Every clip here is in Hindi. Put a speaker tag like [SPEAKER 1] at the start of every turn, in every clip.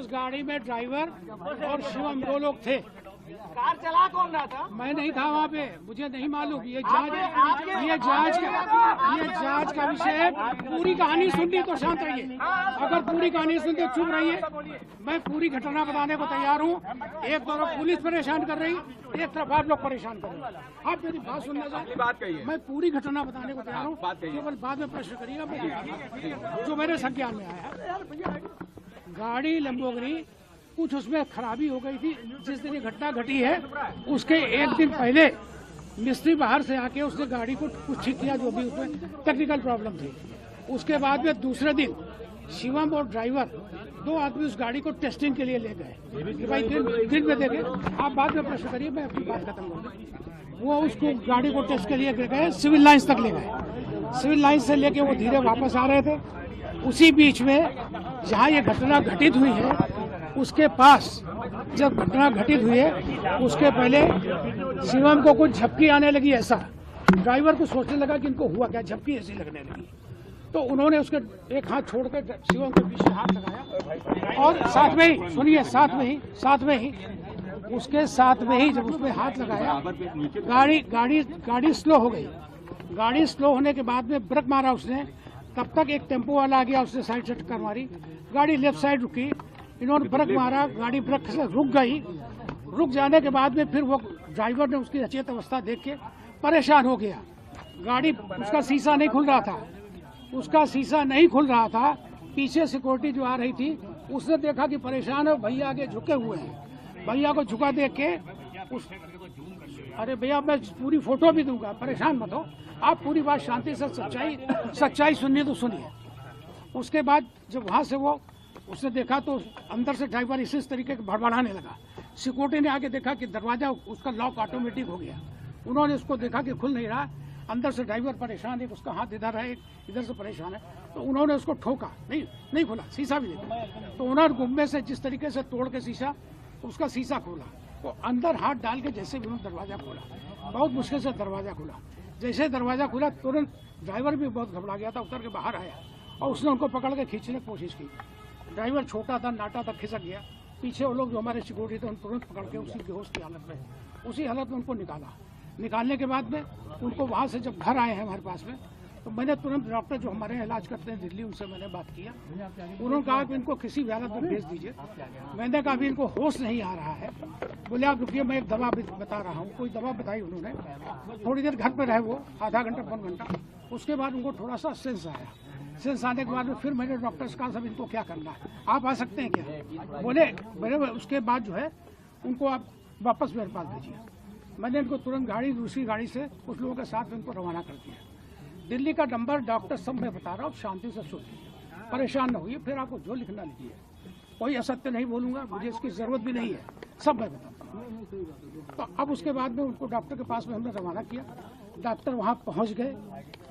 [SPEAKER 1] गाड़ी में ड्राइवर और शिवम 2 लोग थे।
[SPEAKER 2] कार चला कौन रहा था?
[SPEAKER 1] मैं नहीं था वहाँ पे, मुझे नहीं मालूम। ये जांच का विषय है। पूरी कहानी सुननी तो शांत रहिए, अगर पूरी कहानी सुनते चुप रहिए। मैं पूरी घटना बताने को तैयार हूँ। एक तरफ पुलिस परेशान कर रही, एक तरफ आप लोग परेशान कर रहे हैं। आप मेरी बात सुनना चाहिए, बात कहिए। मैं पूरी घटना बताने को तैयार हूँ, केवल बाद में प्रश्न करिएगा जो मेरे संज्ञान में आया। गाड़ी लंबोर्गिनी कुछ उसमें खराबी हो गई थी। जिस दिन ये घटना घटी है उसके एक दिन पहले मिस्त्री बाहर से आके उसने गाड़ी को कुछ ठीक किया, जो भी उसमें टेक्निकल प्रॉब्लम थी। उसके बाद में दूसरे दिन शिवम और ड्राइवर 2 आदमी उस गाड़ी को टेस्टिंग के लिए ले गए कि भाई दिन में देखे। आप बाद में प्रश्न करिए, मैं अपनी बात खत्म करूँगा। वो उसको गाड़ी को टेस्ट के लिए गए, सिविल लाइन्स तक ले गए। सिविल लाइन्स से लेके वो धीरे वापस आ रहे थे। उसी बीच में जहाँ ये घटना घटित हुई है उसके पास जब घटना घटित हुई है उसके पहले शिवम को कुछ झपकी आने लगी। ऐसा ड्राइवर को सोचने लगा कि इनको हुआ क्या, झपकी ऐसी लगने लगी। तो उन्होंने उसके एक हाथ छोड़कर शिवम के पीछे हाथ लगाया और साथ में ही सुनिए, साथ में ही उसके साथ में ही जब उसमें हाथ लगाया गाड़ी स्लो हो गई। गाड़ी स्लो होने के बाद में ब्रेक मारा उसने। तब तक एक टेम्पो वाला आ गया, उसने साइड से टक्कर मारी। गाड़ी लेफ्ट साइड रुकी, इन्होंने ब्रेक मारा, गाड़ी ब्रेक से रुक गई। रुक जाने के बाद में फिर वो ड्राइवर ने उसकी अचेत अवस्था देख के परेशान हो गया। गाड़ी उसका शीशा नहीं खुल रहा था। पीछे सिक्योरिटी जो आ रही थी उसने देखा कि परेशान है, भैया आगे झुके हुए हैं। भैया को झुका देख के अरे भैया मैं पूरी फोटो भी दूंगा, परेशान मत हो आप, पूरी बात शांति से सच्चाई सुननी तो सुनिए। उसके बाद जब वहाँ से वो उसने देखा तो अंदर से ड्राइवर इसी तरीके के भड़बड़ाने लगा। सिक्योरिटी ने आके देखा कि दरवाजा उसका लॉक ऑटोमेटिक हो गया। उन्होंने उसको देखा कि खुल नहीं रहा, अंदर से ड्राइवर परेशान है, उसका हाथ इधर है, इधर से परेशान है। तो उन्होंने उसको ठोका, नहीं खुला, शीशा भी नहीं। तो उन्होंने गुम्बे से जिस तरीके से तोड़ के उसका शीशा खोला, तो अंदर हाथ डाल के जैसे भी उन्होंने दरवाजा खोला, बहुत मुश्किल से दरवाजा खुला। जैसे दरवाजा खुला तुरंत ड्राइवर भी बहुत घबरा गया था, उतर के बाहर आया और उसने उनको पकड़ के खींचने की कोशिश की। ड्राइवर छोटा था, नाटा था, खिसक गया। पीछे वो लोग जो हमारे सिक्योरिटी थे उन तुरंत पकड़ के उसी बेहोश की हालत में, उसी हालत में उनको निकालने के बाद में उनको वहाँ से जब घर आए हैं हमारे पास में, तो मैंने तुरंत डॉक्टर जो हमारे यहाँ इलाज करते हैं दिल्ली, उनसे मैंने बात किया। उन्होंने कहा कि इनको किसी भी हालत में भेज दीजिए। मैंने कहा अभी इनको होश नहीं आ रहा है। बोले आप रुकिए, मैं एक दवा बता रहा हूँ। कोई दवा बताई उन्होंने, थोड़ी देर घर पर रहे वो, आधा घंटा 1 घंटा। उसके बाद उनको थोड़ा सा सेंस आया। सेंस आने के बाद में फिर मैंने डॉक्टर से कहा सब इनको क्या करना है, आप आ सकते हैं क्या? बोले मेरे उसके बाद जो है उनको आप वापस मेरे पास भेजिए। मैंने इनको तुरंत दूसरी गाड़ी से कुछ लोगों के साथ इनको रवाना कर दिया। दिल्ली का नंबर डॉक्टर सब मैं बता रहा हूँ, शांति से सुनिए, परेशान न होइए। फिर आपको जो लिखना लिखिए, कोई असत्य नहीं बोलूँगा, मुझे इसकी ज़रूरत भी नहीं है, सब मैं बताता हूँ। तो अब उसके बाद में उनको डॉक्टर के पास में हमने रवाना किया। डॉक्टर वहाँ पहुँच गए,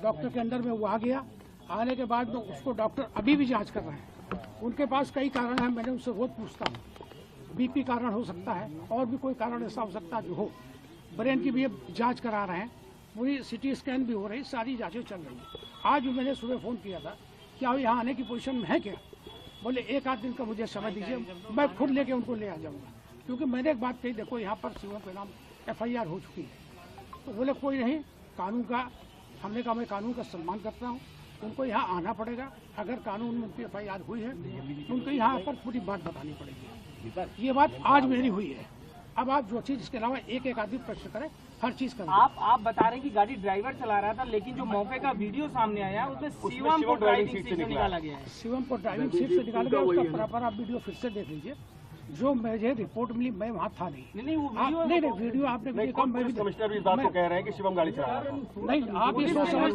[SPEAKER 1] डॉक्टर के अंदर में वो आ गया। आने के बाद में उसको डॉक्टर अभी भी जांच कर रहे हैं। उनके पास कई कारण हैं, मैंने उनसे रोज पूछता हूँ। बीपी कारण हो सकता है, और भी कोई कारण ऐसा हो सकता है जो हो। ब्रेन की भी जांच करा रहे हैं, पूरी सिटी स्कैन भी हो रही, सारी जांचें चल रही हैं। आज भी मैंने सुबह फ़ोन किया था कि आप यहाँ आने की पोजीशन में है क्या? बोले 1 आध दिन का मुझे समय दीजिए, मैं खुद लेके उनको ले आ जाऊँगा। क्योंकि मैंने एक बात कही, देखो यहाँ पर शिवम के नाम FIR हो चुकी है। तो बोले कोई नहीं, कानून का, हमने कहा मैं कानून का सम्मान करता हूँ, उनको यहाँ आना पड़ेगा। अगर कानून में उनकी FIR हुई है तो उनको यहाँ पर पूरी बात बतानी पड़ेगी। ये बात आज मेरी हुई है। अब आप जो चीज़ इसके अलावा एक आदमी प्रश्न करें, हर चीज़ करें।
[SPEAKER 2] आप बता रहे हैं कि गाड़ी ड्राइवर चला रहा था, लेकिन जो मौके का वीडियो सामने आया उसमें शिवम को ड्राइविंग सीट से निकाला गया है।
[SPEAKER 1] शिवम को ड्राइविंग सीट से निकाला गया, उसका प्रॉपर आप वीडियो फिर से देख लीजिए। जो मुझे रिपोर्ट मिली, मैं वहाँ था नहीं।
[SPEAKER 2] नहीं वो
[SPEAKER 1] वीडियो आपने
[SPEAKER 3] कमिश्नर भी इस बात को कह रहे हैं कि शिवम गाड़ी चला रहा था।
[SPEAKER 1] नहीं, आप ये सोच समझ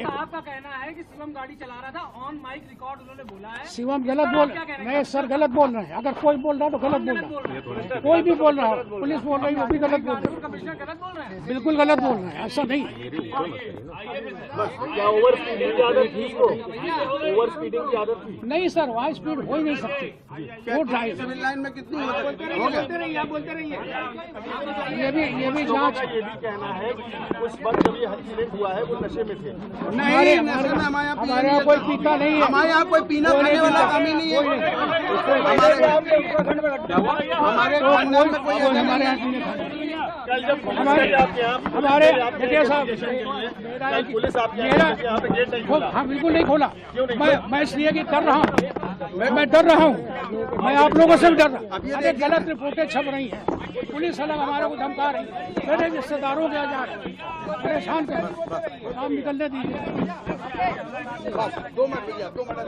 [SPEAKER 2] आपका कहना है कि शिवम गाड़ी चला रहा था, ऑन माइक रिकॉर्ड उन्होंने बोला है।
[SPEAKER 1] शिवम गलत बोल, नहीं सर गलत बोल रहे हैं। अगर कोई बोल रहा है तो गलत बोल रहा है, कोई भी बोल रहा है, पुलिस बोल रही है वो भी गलत बोल रही है,
[SPEAKER 2] कमिश्नर गलत बोल रहे हैं,
[SPEAKER 1] बिल्कुल गलत बोल रहे हैं, ऐसा नहीं है।
[SPEAKER 3] क्या ओवर स्पीडिंग की आदत थी? ओवर स्पीडिंग की आदत थी?
[SPEAKER 1] नहीं सर, वहाँ स्पीड हो ही नहीं सकती। वो ड्राइव
[SPEAKER 4] सिविल लाइन में कितनी हो गया?
[SPEAKER 2] बोलते रहिए, आप बोलते रहिए।
[SPEAKER 1] ये भी जांच
[SPEAKER 3] ये भी कहना है कि उस वक्त जब ये एक्सीडेंट हुआ है वो नशे में थे।
[SPEAKER 4] नहीं, नशे में
[SPEAKER 1] हमारे यहाँ कोई पीता नहीं है।
[SPEAKER 4] हमारे यहाँ कोई पीना खाने वाला काम ही नहीं है। हमारे खानदान में कोई ऐसा
[SPEAKER 1] हमारे
[SPEAKER 4] नहीं
[SPEAKER 1] यहाँ पीने खाने
[SPEAKER 3] कल जब पुलिस आई आपके यहाँ
[SPEAKER 1] हमारे देखिए साहब
[SPEAKER 3] कल पुलिस आपके
[SPEAKER 1] मेरा
[SPEAKER 3] यहाँ पे गेट नहीं खोला।
[SPEAKER 1] हाँ बिल्कुल नहीं खोला। मैं इसलिए कि डर रहा हूँ, मैं डर रहा हूँ, मैं आप लोगों से भी डर रहा हूँ। अरे गलत रिपोर्टें छप रही हैं, पुलिस अलग हमारे को धमका रही है, मेरे रिश्तेदारों के जा रहे हैं, परेशान कर रहे हैं। काम निकलने दीजिए।
[SPEAKER 4] 2 मिनट भैया, 2 मिनट।